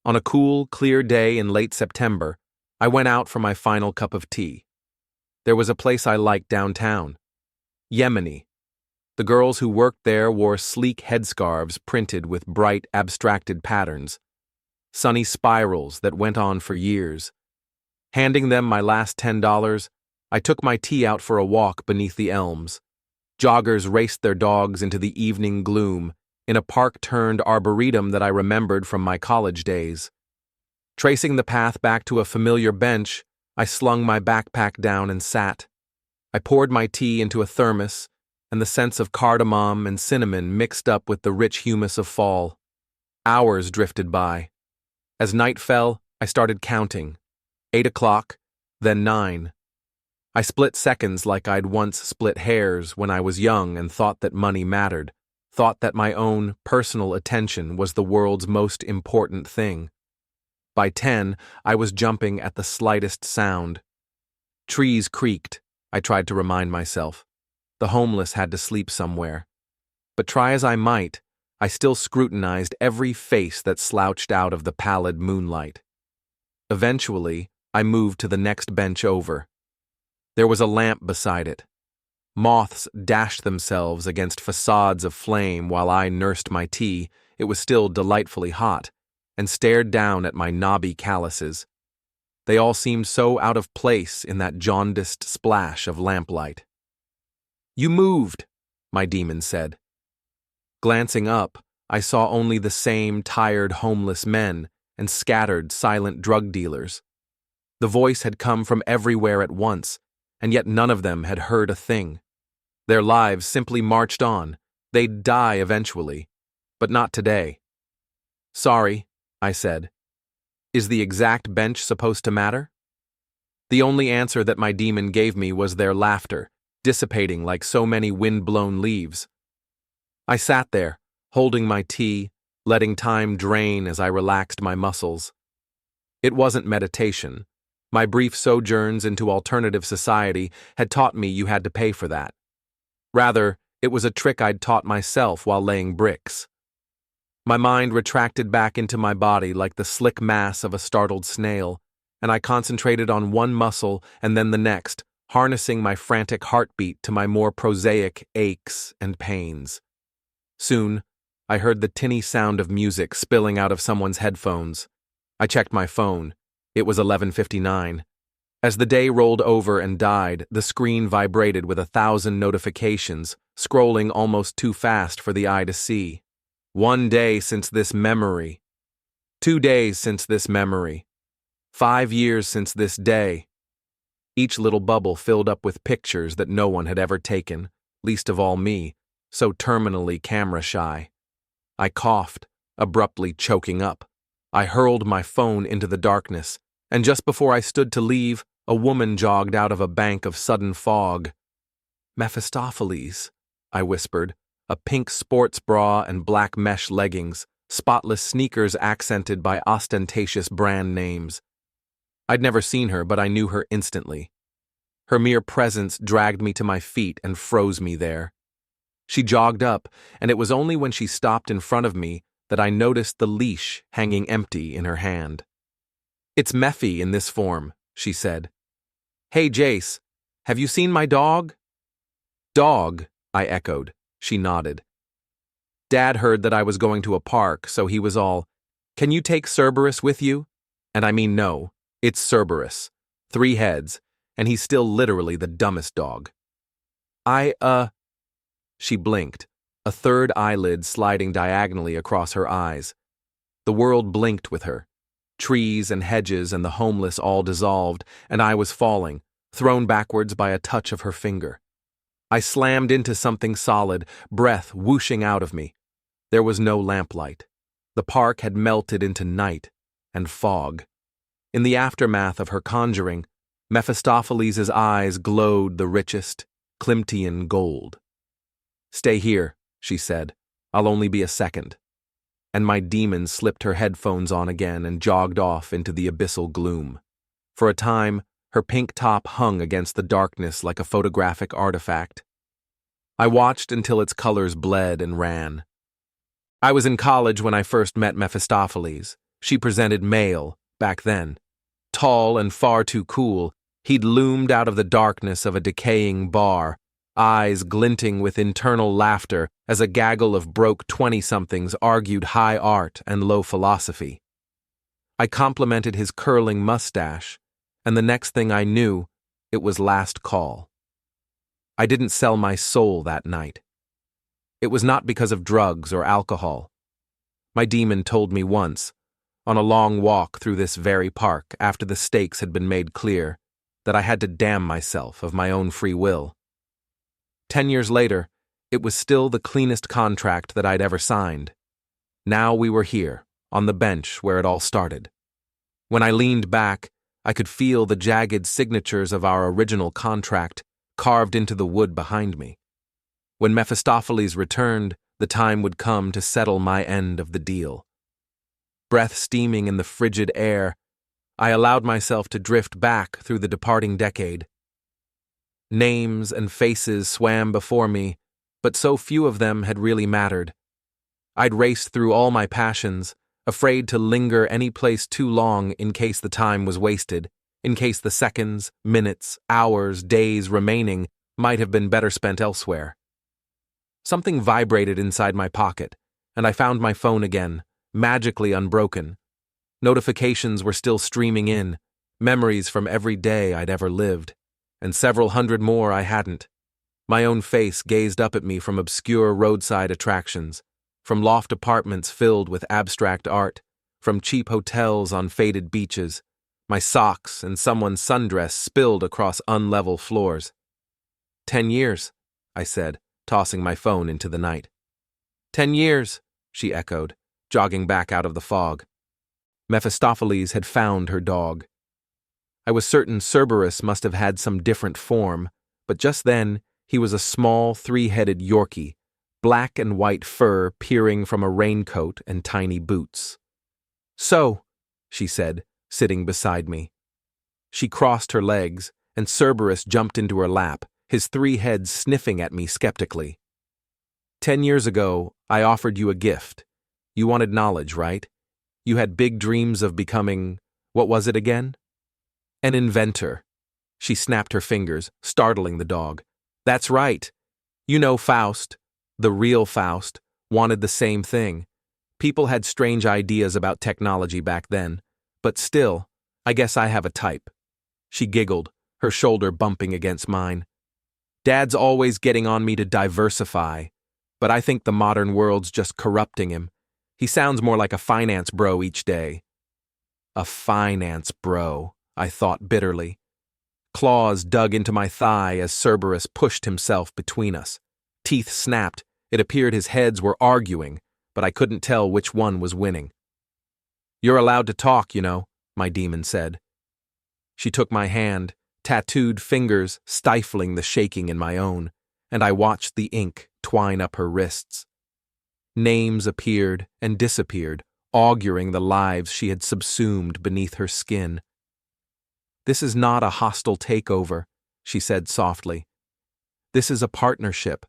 On a cool, clear day in late September, I went out for my final cup of tea. There was a place I liked downtown. Yemeni. The girls who worked there wore sleek headscarves printed with bright, abstracted patterns. Sunny spirals that went on for years. Handing them my last $10, I took my tea out for a walk beneath the elms. Joggers raced their dogs into the evening gloom in a park-turned arboretum that I remembered from my college days. Tracing the path back to a familiar bench, I slung my backpack down and sat. I poured my tea into a thermos, and the scents of cardamom and cinnamon mixed up with the rich humus of fall. Hours drifted by. As night fell, I started counting. 8 o'clock, then 9. I split seconds like I'd once split hairs when I was young and thought that money mattered, thought that my own personal attention was the world's most important thing. By 10, I was jumping at the slightest sound. Trees creaked, I tried to remind myself. The homeless had to sleep somewhere. But try as I might, I still scrutinized every face that slouched out of the pallid moonlight. Eventually, I moved to the next bench over. There was a lamp beside it. Moths dashed themselves against facades of flame while I nursed my tea. It was still delightfully hot, and stared down at my knobby calluses. They all seemed so out of place in that jaundiced splash of lamplight. "You moved," my demon said. Glancing up, I saw only the same tired homeless men and scattered silent drug dealers. The voice had come from everywhere at once, and yet none of them had heard a thing. Their lives simply marched on. They'd die eventually, but not today. "Sorry," I said. "Is the exact bench supposed to matter?" The only answer that my demon gave me was their laughter, dissipating like so many wind-blown leaves. I sat there, holding my tea, letting time drain as I relaxed my muscles. It wasn't meditation. My brief sojourns into alternative society had taught me you had to pay for that. Rather, it was a trick I'd taught myself while laying bricks. My mind retracted back into my body like the slick mass of a startled snail, and I concentrated on one muscle and then the next, harnessing my frantic heartbeat to my more prosaic aches and pains. Soon, I heard the tinny sound of music spilling out of someone's headphones. I checked my phone. It was 11:59. As the day rolled over and died, the screen vibrated with 1,000 notifications, scrolling almost too fast for the eye to see. 1 day since this memory. 2 days since this memory. 5 years since this day. Each little bubble filled up with pictures that no one had ever taken, least of all me, so terminally camera-shy. I coughed, abruptly choking up. I hurled my phone into the darkness, and just before I stood to leave, a woman jogged out of a bank of sudden fog. "Mephistopheles," I whispered, a pink sports bra and black mesh leggings, spotless sneakers accented by ostentatious brand names. I'd never seen her, but I knew her instantly. Her mere presence dragged me to my feet and froze me there. She jogged up, and it was only when she stopped in front of me that I noticed the leash hanging empty in her hand. "It's Mephi in this form," she said. "Hey, Jace, have you seen my dog?" "Dog," I echoed. She nodded. "Dad heard that I was going to a park, so he was all, 'Can you take Cerberus with you?' And I mean no, it's Cerberus. 3 heads, and he's still literally the dumbest dog." She blinked, a third eyelid sliding diagonally across her eyes. The world blinked with her. Trees and hedges and the homeless all dissolved, and I was falling, thrown backwards by a touch of her finger. I slammed into something solid, breath whooshing out of me. There was no lamplight. The park had melted into night and fog. In the aftermath of her conjuring, Mephistopheles' eyes glowed the richest, Klimtian gold. "Stay here," she said. "I'll only be a second." And my demon slipped her headphones on again and jogged off into the abyssal gloom. For a time, her pink top hung against the darkness like a photographic artifact. I watched until its colors bled and ran. I was in college when I first met Mephistopheles. She presented male, back then. Tall and far too cool, he'd loomed out of the darkness of a decaying bar, eyes glinting with internal laughter as a gaggle of broke 20-somethings argued high art and low philosophy. I complimented his curling mustache, and the next thing I knew, it was last call. I didn't sell my soul that night. It was not because of drugs or alcohol. My demon told me once, on a long walk through this very park after the stakes had been made clear, that I had to damn myself of my own free will. 10 years later, it was still the cleanest contract that I'd ever signed. Now we were here, on the bench where it all started. When I leaned back, I could feel the jagged signatures of our original contract carved into the wood behind me. When Mephistopheles returned, the time would come to settle my end of the deal. Breath steaming in the frigid air, I allowed myself to drift back through the departing decade. Names and faces swam before me, but so few of them had really mattered. I'd raced through all my passions, afraid to linger any place too long in case the time was wasted, in case the seconds, minutes, hours, days remaining might have been better spent elsewhere. Something vibrated inside my pocket, and I found my phone again, magically unbroken. Notifications were still streaming in, memories from every day I'd ever lived, and several hundred more I hadn't. My own face gazed up at me from obscure roadside attractions, from loft apartments filled with abstract art, from cheap hotels on faded beaches. My socks and someone's sundress spilled across unlevel floors. 10 years, I said, tossing my phone into the night. 10 years, she echoed, jogging back out of the fog. Mephistopheles had found her dog. I was certain Cerberus must have had some different form, but just then he was a small, three-headed Yorkie, black and white fur peering from a raincoat and tiny boots. "So," she said, sitting beside me. She crossed her legs, and Cerberus jumped into her lap, his three heads sniffing at me skeptically. 10 years ago, I offered you a gift. You wanted knowledge, right? You had big dreams of becoming, what was it again? An inventor. She snapped her fingers, startling the dog. That's right. You know Faust, the real Faust, wanted the same thing. People had strange ideas about technology back then, but still, I guess I have a type. She giggled, her shoulder bumping against mine. Dad's always getting on me to diversify, but I think the modern world's just corrupting him. He sounds more like a finance bro each day. A finance bro, I thought bitterly. Claws dug into my thigh as Cerberus pushed himself between us. Teeth snapped. It appeared his heads were arguing, but I couldn't tell which one was winning. You're allowed to talk, you know, my demon said. She took my hand, tattooed fingers stifling the shaking in my own, and I watched the ink twine up her wrists. Names appeared and disappeared, auguring the lives she had subsumed beneath her skin. This is not a hostile takeover, she said softly. This is a partnership.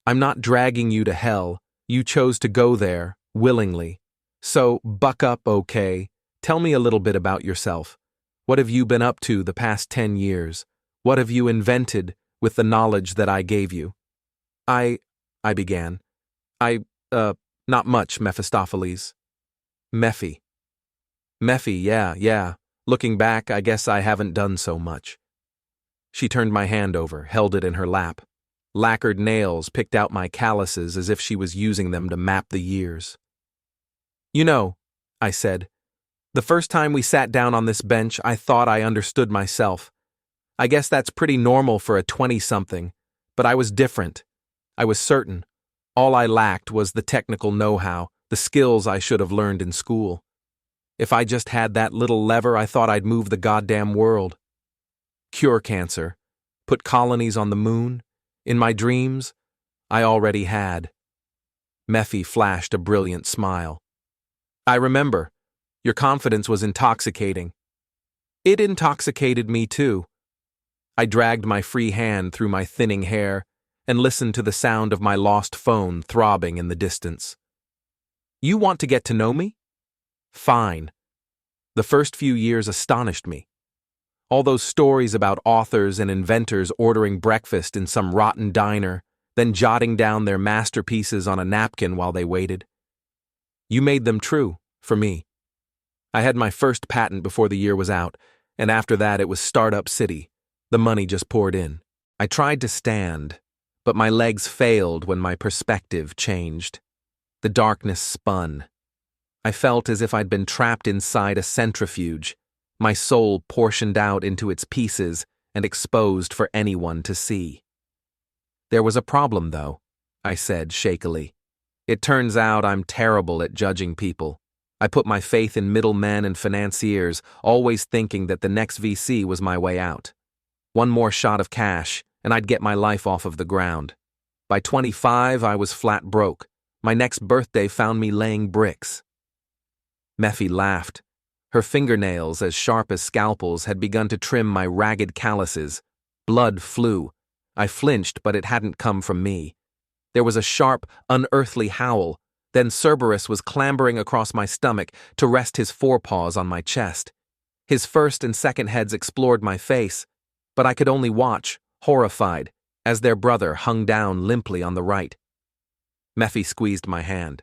I'm not dragging you to hell. You chose to go there, willingly. So, buck up, okay? Tell me a little bit about yourself. What have you been up to the past 10 years? What have you invented with the knowledge that I gave you? I began. Not much, Mephistopheles. Mephi, yeah. Looking back, I guess I haven't done so much. She turned my hand over, held it in her lap. Lacquered nails picked out my calluses as if she was using them to map the years. You know, I said, the first time we sat down on this bench, I thought I understood myself. I guess that's pretty normal for a 20-something, but I was different. I was certain. All I lacked was the technical know-how, the skills I should have learned in school. If I just had that little lever, I thought I'd move the goddamn world. Cure cancer. Put colonies on the moon. In my dreams, I already had. Mephi flashed a brilliant smile. I remember. Your confidence was intoxicating. It intoxicated me too. I dragged my free hand through my thinning hair and listened to the sound of my lost phone throbbing in the distance. You want to get to know me? Fine. The first few years astonished me. All those stories about authors and inventors ordering breakfast in some rotten diner, then jotting down their masterpieces on a napkin while they waited. You made them true, for me. I had my first patent before the year was out, and after that it was startup city. The money just poured in. I tried to stand, but my legs failed when my perspective changed. The darkness spun. I felt as if I'd been trapped inside a centrifuge, my soul portioned out into its pieces and exposed for anyone to see. There was a problem, though, I said shakily. It turns out I'm terrible at judging people. I put my faith in middlemen and financiers, always thinking that the next VC was my way out. One more shot of cash, and I'd get my life off of the ground. By 25, I was flat broke. My next birthday found me laying bricks. Meffy laughed. Her fingernails, as sharp as scalpels, had begun to trim my ragged calluses. Blood flew. I flinched, but it hadn't come from me. There was a sharp, unearthly howl. Then Cerberus was clambering across my stomach to rest his forepaws on my chest. His first and second heads explored my face, but I could only watch, horrified, as their brother hung down limply on the right. Meffy squeezed my hand.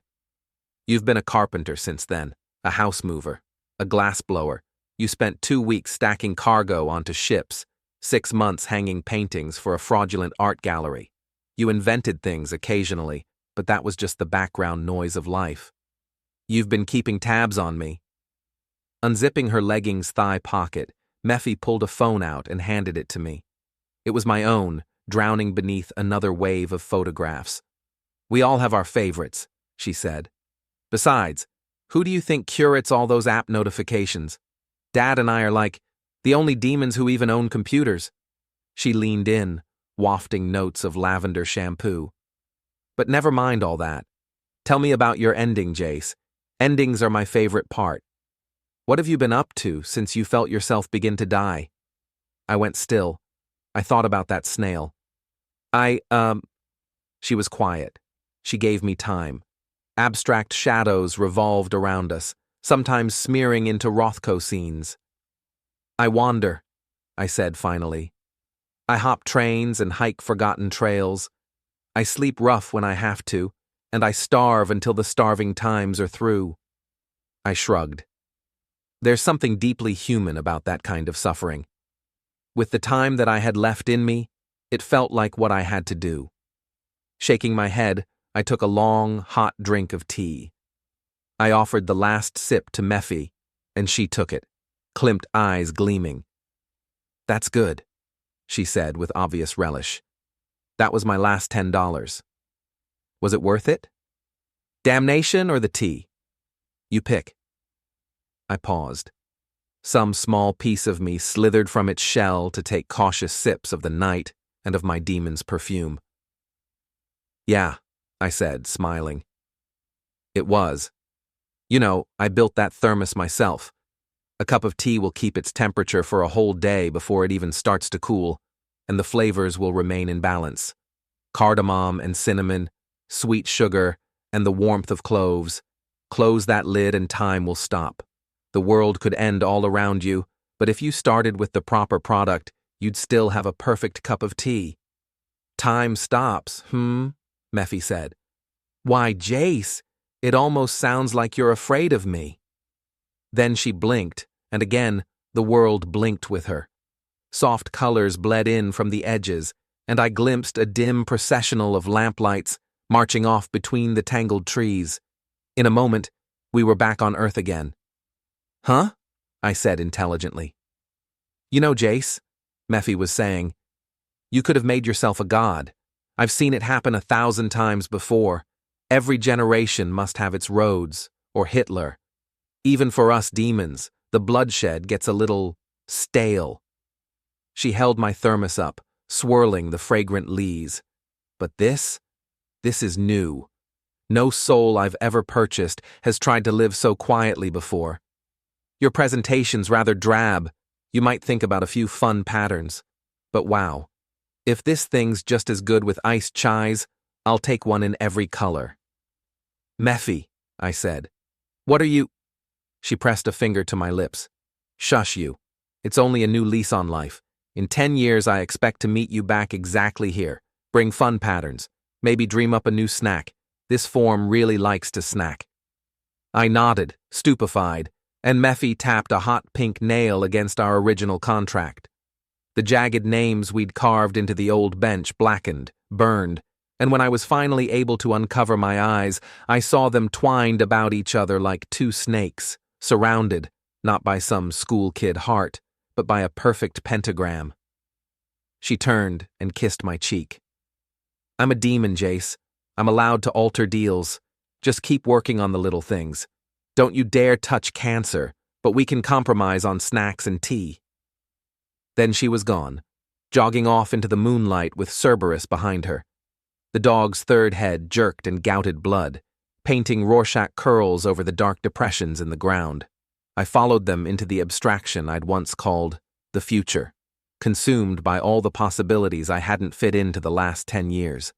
You've been a carpenter since then, a house mover, a glass blower. You spent 2 weeks stacking cargo onto ships, 6 months hanging paintings for a fraudulent art gallery. You invented things occasionally, but that was just the background noise of life. You've been keeping tabs on me. Unzipping her leggings' thigh pocket, Meffy pulled a phone out and handed it to me. It was my own, drowning beneath another wave of photographs. We all have our favorites, she said. Besides, who do you think curates all those app notifications? Dad and I are like the only demons who even own computers. She leaned in, wafting notes of lavender shampoo. But never mind all that. Tell me about your ending, Jace. Endings are my favorite part. What have you been up to since you felt yourself begin to die? I went still. I thought about that snail. She was quiet. She gave me time. Abstract shadows revolved around us, sometimes smearing into Rothko scenes. I wander, I said finally. I hop trains and hike forgotten trails. I sleep rough when I have to, and I starve until the starving times are through. I shrugged. There's something deeply human about that kind of suffering. With the time that I had left in me, it felt like what I had to do. Shaking my head, I took a long, hot drink of tea. I offered the last sip to Meffy, and she took it, klimped eyes gleaming. That's good, she said with obvious relish. That was my last $10. Was it worth it? Damnation or the tea? You pick. I paused. Some small piece of me slithered from its shell to take cautious sips of the night and of my demon's perfume. Yeah, I said, smiling. It was. You know, I built that thermos myself. A cup of tea will keep its temperature for a whole day before it even starts to cool, and the flavors will remain in balance. Cardamom and cinnamon, sweet sugar, and the warmth of cloves. Close that lid and time will stop. The world could end all around you, but if you started with the proper product, you'd still have a perfect cup of tea. Time stops, Meffy said. Why, Jace, it almost sounds like you're afraid of me. Then she blinked, and again, the world blinked with her. Soft colors bled in from the edges, and I glimpsed a dim processional of lamplights marching off between the tangled trees. In a moment, we were back on Earth again. Huh? I said intelligently. You know, Jace, Meffy was saying, you could have made yourself a god. I've seen it happen 1,000 times before. Every generation must have its Rhodes, or Hitler. Even for us demons, the bloodshed gets a little stale. She held my thermos up, swirling the fragrant lees. But this is new. No soul I've ever purchased has tried to live so quietly before. Your presentation's rather drab. You might think about a few fun patterns. But wow, if this thing's just as good with iced chais, I'll take one in every color. Meffy, I said. What are you? She pressed a finger to my lips. Shush you. It's only a new lease on life. In 10 years, I expect to meet you back exactly here. Bring fun patterns. Maybe dream up a new snack. This form really likes to snack. I nodded, stupefied, and Mephi tapped a hot pink nail against our original contract. The jagged names we'd carved into the old bench blackened, burned, and when I was finally able to uncover my eyes, I saw them twined about each other like two snakes, surrounded, not by some school kid heart, but by a perfect pentagram. She turned and kissed my cheek. I'm a demon, Jace. I'm allowed to alter deals. Just keep working on the little things. Don't you dare touch cancer, but we can compromise on snacks and tea. Then she was gone, jogging off into the moonlight with Cerberus behind her. The dog's third head jerked and gouted blood, painting Rorschach curls over the dark depressions in the ground. I followed them into the abstraction I'd once called the future, consumed by all the possibilities I hadn't fit into the last 10 years.